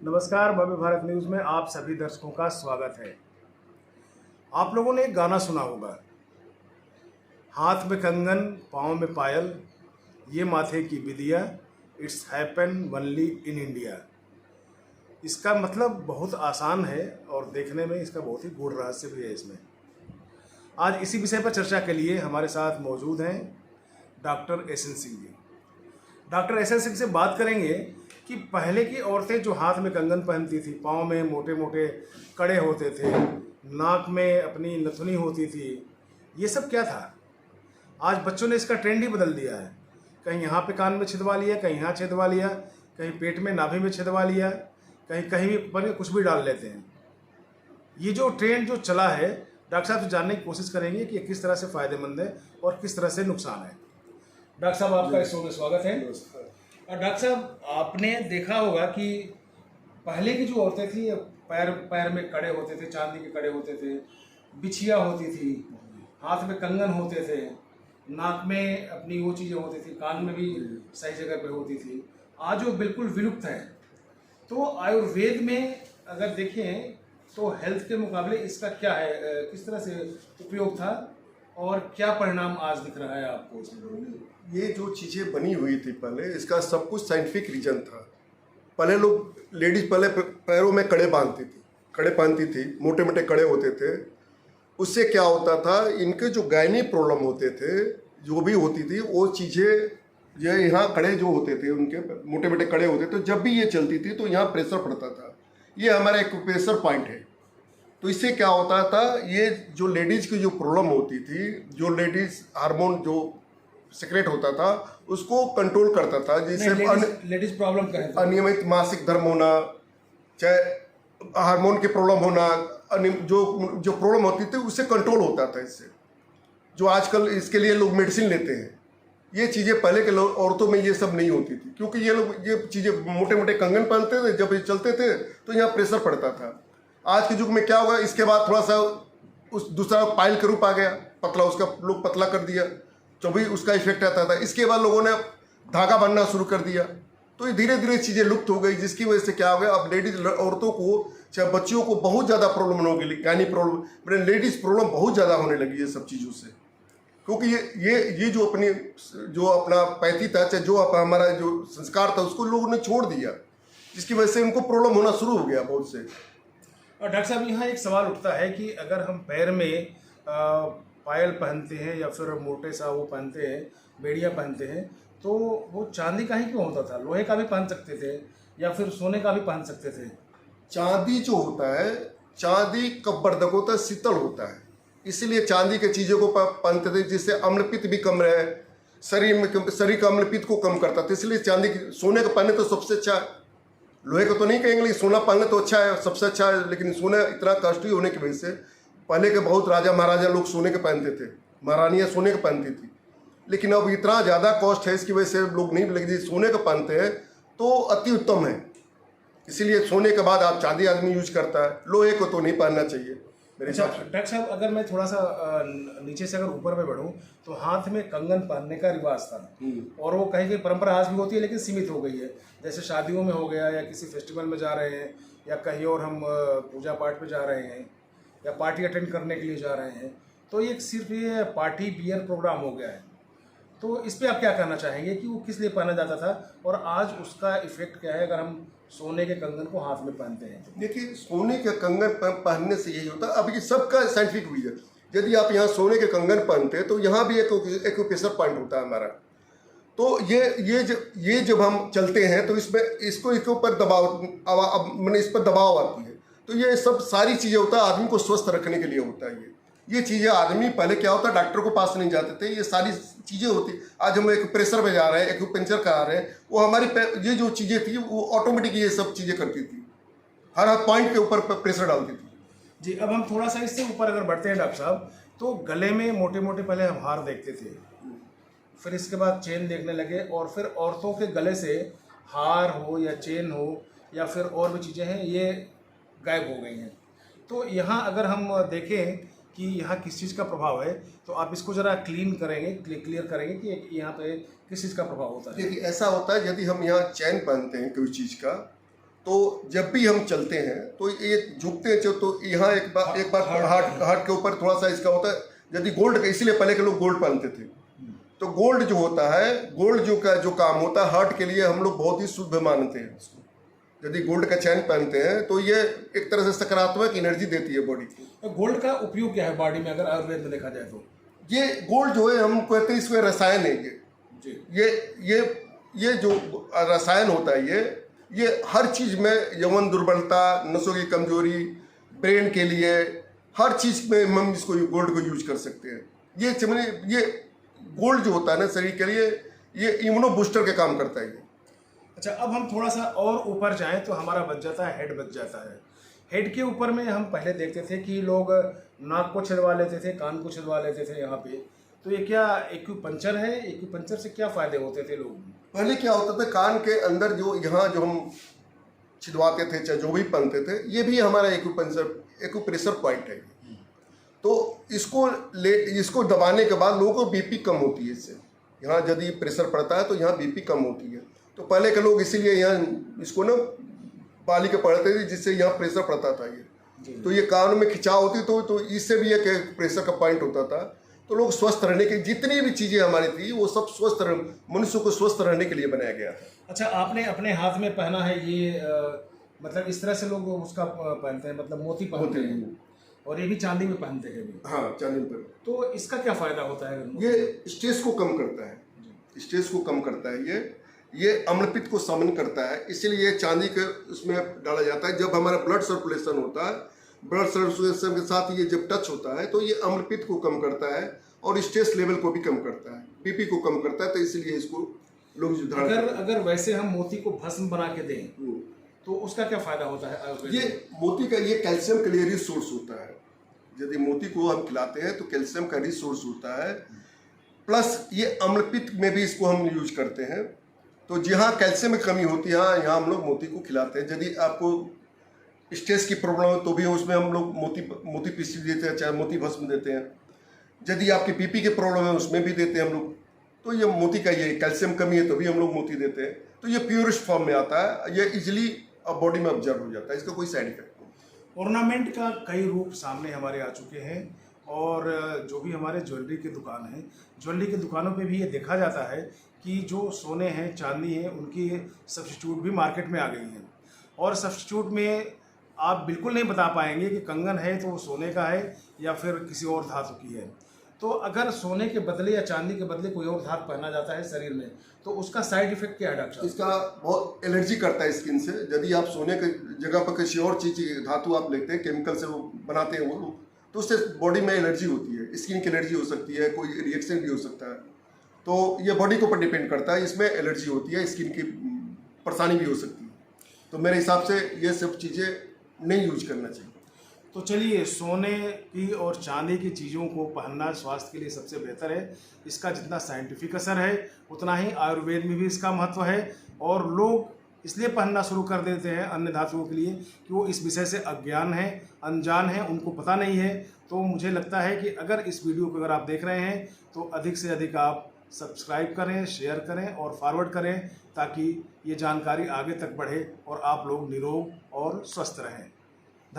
नमस्कार, भव्य भारत न्यूज़ में आप सभी दर्शकों का स्वागत है। आप लोगों ने एक गाना सुना होगा, हाथ में कंगन पाँव में पायल, ये माथे की बिदिया, it's happen only in India. इसका मतलब बहुत आसान है और देखने में इसका बहुत ही गूढ़ रहस्य भी है इसमें। आज इसी विषय पर चर्चा के लिए हमारे साथ मौजूद हैं doctor S N. Singh ji. Doctor S N. Singh से बात करेंगे कि पहले की औरतें जो हाथ में कंगन पहनती थी, पाँव में मोटे मोटे कड़े होते थे, नाक में अपनी नथुनी होती थी, ये सब क्या था? आज बच्चों ने इसका ट्रेंड ही बदल दिया है। कहीं यहाँ पे कान में छिदवा लिया, कहीं यहाँ छिदवा लिया, कहीं पेट में नाभि में छिदवा लिया, कहीं कहीं भी पर कुछ भी डाल लेते हैं। ये जो ट्रेंड जो चला है, डॉक्टर साहब से जानने की कोशिश करेंगे कि ये किस तरह से फ़ायदेमंद है और किस तरह से नुकसान है। डॉक्टर साहब, आपका इस शो में स्वागत है। और डॉक्टर साहब, आपने देखा होगा कि पहले की जो औरतें थी पैर में कड़े होते थे, चांदी के कड़े होते थे, बिछिया होती थी, हाथ में कंगन होते थे, नाक में अपनी वो चीज़ें होती थी, कान में भी सही जगह पे होती थी। आज वो बिल्कुल विलुप्त है। तो आयुर्वेद में अगर देखें तो हेल्थ के मुकाबले इसका क्या है, किस तरह से उपयोग था और क्या परिणाम आज दिख रहा है आपको इसमें? ये जो चीज़ें बनी हुई थी पहले, इसका सब कुछ साइंटिफिक रीजन था। पहले लोग लेडीज पहले पैरों में कड़े बांधती थी, मोटे मोटे कड़े होते थे। उससे क्या होता था, इनके जो गायनी प्रॉब्लम होते थे, जो भी होती थी वो चीज़ें, ये यहाँ कड़े जो होते थे उनके मोटे मोटे कड़े होते थे, जब भी ये चलती थी तो यहाँ प्रेशर पड़ता था। ये हमारा एक प्रेशर पॉइंट है। तो इससे क्या होता था, ये जो लेडीज़ की जो प्रॉब्लम होती थी, जो लेडीज़ हार्मोन जो सिक्रेट होता था उसको कंट्रोल करता था। जिससे लेडीज प्रॉब्लम करें, अनियमित मासिक धर्म होना, चाहे हार्मोन की प्रॉब्लम होना, जो प्रॉब्लम होती थी उससे कंट्रोल होता था। इससे जो आजकल इसके लिए लोग मेडिसिन लेते हैं, ये चीज़ें पहले के औरतों में ये सब नहीं होती थी, क्योंकि ये लोग ये चीज़ें मोटे मोटे कंगन पहनते थे, जब ये चलते थे तो यहाँ प्रेशर पड़ता था। आज के युग में क्या होगा, इसके बाद थोड़ा सा उस दूसरा पाइल के रूप आ गया, पतला, उसका लोग पतला कर दिया, तो भी उसका इफेक्ट आता था। इसके बाद लोगों ने धागा बांधना शुरू कर दिया, तो ये धीरे धीरे चीज़ें लुप्त हो गई, जिसकी वजह से क्या हो गया, अब लेडीज औरतों को चाहे बच्चियों को बहुत ज़्यादा प्रॉब्लम हो गई, यानी प्रॉब्लम लेडीज प्रॉब्लम बहुत ज़्यादा होने लगी है सब चीज़ों से। क्योंकि ये जो अपना पैथी था, चाहे जो हमारा जो संस्कार था, उसको लोगों ने छोड़ दिया, जिसकी वजह से उनको प्रॉब्लम होना शुरू हो गया बहुत से। और डॉक्टर साहब, यहाँ एक सवाल उठता है कि अगर हम पैर में पायल पहनते हैं या फिर मोटे सा वो पहनते हैं, बेड़िया पहनते हैं, तो वो चांदी का ही क्यों होता था? लोहे का भी पहन सकते थे या फिर सोने का भी पहन सकते थे। चांदी जो होता है, चांदी कब्बरदक होता है, शीतल होता है, इसलिए चांदी के चीज़ों को पहनते थे, जिससे अम्लपित्त भी कम रहे, शरीर का अम्लपित्त को कम करता था, इसलिए चांदी सोने का पहने तो सबसे अच्छा है। लोहे का तो नहीं कहेंगे, लेकिन सोना पहनना तो अच्छा है, सबसे अच्छा है। लेकिन सोना इतना कॉस्टली होने की वजह से पहले के बहुत राजा महाराजा लोग सोने के पहनते थे, महारानियाँ सोने के पहनती थी, लेकिन अब इतना ज़्यादा कॉस्ट है, इसकी वजह से लोग नहीं, लेकिन सोने का पहनते हैं तो अति उत्तम है। इसीलिए सोने के बाद आप चांदी आदमी यूज करता है, लोहे को तो नहीं पहनना चाहिए मेरे हिसाब से। डॉक्टर साहब, अगर मैं थोड़ा सा नीचे से अगर ऊपर में बढ़ूँ तो हाथ में कंगन पहनने का रिवाज था, और वो कहीं कहीं परंपरा आज भी होती है, लेकिन सीमित हो गई है। जैसे शादियों में हो गया, या किसी फेस्टिवल में जा रहे हैं, या कहीं और हम पूजा पाठ पे जा रहे हैं, या पार्टी अटेंड करने के लिए जा रहे हैं, तो ये सिर्फ ये पार्टी बियर प्रोग्राम हो गया है। तो इस पर आप क्या कहना चाहेंगे कि वो किस लिए पहना जाता था और आज उसका इफेक्ट क्या है अगर हम सोने के कंगन को हाथ में पहनते हैं? देखिए, सोने के कंगन पहनने से यही होता है, अब ये सबका साइंटिफिक हुई है। यदि आप यहाँ सोने के कंगन पहनते हैं तो यहाँ भी एक प्रेशर पॉइंट होता है हमारा। तो ये जब हम चलते हैं तो इसमें इसके ऊपर दबाव, मैंने इस पर दबाव आती है, तो ये सब सारी चीज़ें होता है आदमी को स्वस्थ रखने के लिए होता है। ये चीज़ें आदमी पहले क्या होता है, डॉक्टर को पास नहीं जाते थे, ये सारी चीज़ें होती। आज हम एक प्रेशर पे जा रहे हैं, एक्यूपंक्चर करा रहे हैं, वो हमारी ये जो चीज़ें थी वो ऑटोमेटिक ये सब चीज़ें करती थी, हर पॉइंट के ऊपर प्रेशर डालती थी। जी, अब हम थोड़ा सा इससे ऊपर अगर बढ़ते हैं डॉक्टर साहब, तो गले में मोटे मोटे पहले हम हार देखते थे, फिर इसके बाद चेन देखने लगे, और फिर औरतों के गले से हार हो या चेन हो या फिर और भी चीज़ें हैं, ये गायब हो गई हैं। तो यहाँ अगर हम देखें कि यहाँ किस चीज़ का प्रभाव है, तो आप इसको ज़रा क्लियर करेंगे कि यहाँ पे किस चीज़ का प्रभाव होता है? देखिए, ऐसा होता है, यदि हम यहाँ चैन पहनते हैं कोई चीज़ का, तो जब भी हम चलते हैं तो ये झुकते हैं, तो यहाँ एक बार हार्ट के ऊपर थोड़ा सा इसका होता है। यदि गोल्ड का, इसीलिए पहले के लोग गोल्ड पहनते थे। तो गोल्ड जो होता है, गोल्ड जो काम होता है हार्ट के लिए, हम लोग बहुत ही शुभ मानते हैं उसको। यदि गोल्ड का चैन पहनते हैं तो ये एक तरह से सकारात्मक एनर्जी देती है बॉडी को। तो गोल्ड का उपयोग क्या है बॉडी में, अगर आयुर्वेद में देखा जाए तो? ये गोल्ड जो है, हम कहते हैं इसमें रसायन है जी। ये जो रसायन होता है, ये हर चीज में, यौवन दुर्बलता, नसों की कमजोरी, ब्रेन के लिए, हर चीज में हम इसको गोल्ड को यूज कर सकते हैं। ये गोल्ड जो होता है ना शरीर के लिए, ये इम्यूनो बूस्टर के काम करता है ये। अच्छा, अब हम थोड़ा सा और ऊपर जाएं तो हमारा बच जाता है हेड, बच जाता है। हेड के ऊपर में हम पहले देखते थे कि लोग नाक को छिदवा लेते थे, कान को छिदवा लेते थे यहाँ पे। तो ये क्या एक्यूपंक्चर है? एक्यूपंक्चर से क्या फायदे होते थे लोग? पहले क्या होता था, कान के अंदर जो यहाँ जो हम छिदवाते थे, चाहे जो भी पहनते थे, ये भी हमारा एक्यूप्रेशर पॉइंट है। तो इसको दबाने के बाद लोगों को बीपी कम होती है इससे। यहाँ यदि प्रेशर पड़ता है तो यहाँ बीपी कम होती है। तो पहले के लोग इसीलिए यहाँ इसको ना बाली के पड़ते थे, जिससे यहाँ प्रेशर पड़ता था ये। तो ये कान में खिंचाव होती तो इससे भी एक प्रेशर का पॉइंट होता था। तो लोग स्वस्थ रहने के, जितनी भी चीज़ें हमारी थी वो सब मनुष्य को स्वस्थ रहने के लिए बनाया गया था। अच्छा, आपने अपने हाथ में पहना है ये, मतलब इस तरह से लोग उसका पहनते हैं, मतलब मोती पहनते हैं, और ये भी चांदी में पहनते हैं भी। हाँ, चांदी पर। तो इसका क्या फायदा होता है? ये स्ट्रेस को कम करता है, स्ट्रेस को कम करता है। ये अम्लपित्त को शमन करता है, इसीलिए ये चांदी के उसमें डाला जाता है। जब हमारा ब्लड सर्कुलेशन होता है, ब्लड सर्कुलेशन के साथ ये जब टच होता है तो ये अम्लपित्त को कम करता है और स्ट्रेस लेवल को भी कम करता है, बीपी को कम करता है। तो इसीलिए इसको लोग अगर वैसे हम मोती को भस्म बना के दें तो उसका क्या फायदा होता है? ये मोती का ये कैल्शियम के लिए रिसोर्स होता है। यदि मोती को हम खिलाते हैं तो कैल्शियम का रिसोर्स होता है, प्लस ये अम्लपित्त में भी इसको हम यूज करते हैं। तो जहाँ कैल्शियम की कमी होती है, यहाँ हम लोग मोती को खिलाते हैं। यदि आपको स्ट्रेस की प्रॉब्लम है तो भी उसमें हम लोग मोती पीसी देते हैं, चाहे मोती भस्म देते हैं। यदि आपकी बीपी की प्रॉब्लम है उसमें भी देते हैं हम लोग। तो ये मोती का, ये कैल्शियम कमी है तो भी हम लोग मोती देते हैं। तो ये प्योरिस्ट फॉर्म में आता है, ये इजिली बॉडी में ऑब्जर्व हो जाता है, इसका कोई साइड इफेक्ट नहीं। ऑर्नामेंट का कई रूप सामने हमारे आ चुके हैं, और जो भी हमारे ज्वेलरी की दुकान है, ज्वेलरी की दुकानों पे भी ये देखा जाता है कि जो सोने हैं, चांदी है, उनकी सब्स्टिट्यूट भी मार्केट में आ गई हैं। और सब्स्टिट्यूट में आप बिल्कुल नहीं बता पाएंगे कि कंगन है तो वो सोने का है या फिर किसी और धातु की है। तो अगर सोने के बदले या चांदी के बदले कोई और धातु पहना जाता है शरीर में, तो उसका साइड इफेक्ट क्या है डॉक्टर? इसका बहुत एलर्जी करता है स्किन से। यदि आप सोने की जगह पर किसी और चीज़ धातु आप लेते हैं, केमिकल से वो बनाते हैं वो लोग, तो उससे बॉडी में एलर्जी होती है, स्किन की एलर्जी हो सकती है, कोई रिएक्शन भी हो सकता है। तो ये बॉडी के ऊपर डिपेंड करता है, इसमें एलर्जी होती है, स्किन की परेशानी भी हो सकती है। तो मेरे हिसाब से ये सब चीज़ें नहीं यूज करना चाहिए। तो चलिए, सोने की और चांदी की चीज़ों को पहनना स्वास्थ्य के लिए सबसे बेहतर है। इसका जितना साइंटिफिक असर है उतना ही आयुर्वेद में भी इसका महत्व है। और लोग इसलिए पहनना शुरू कर देते हैं अन्य धातुओं के लिए कि वो इस विषय से अज्ञान है, अनजान है, उनको पता नहीं है। तो मुझे लगता है कि अगर इस वीडियो को अगर आप देख रहे हैं तो अधिक से अधिक आप सब्सक्राइब करें, शेयर करें और फॉरवर्ड करें, ताकि ये जानकारी आगे तक बढ़े और आप लोग निरोग और स्वस्थ रहें।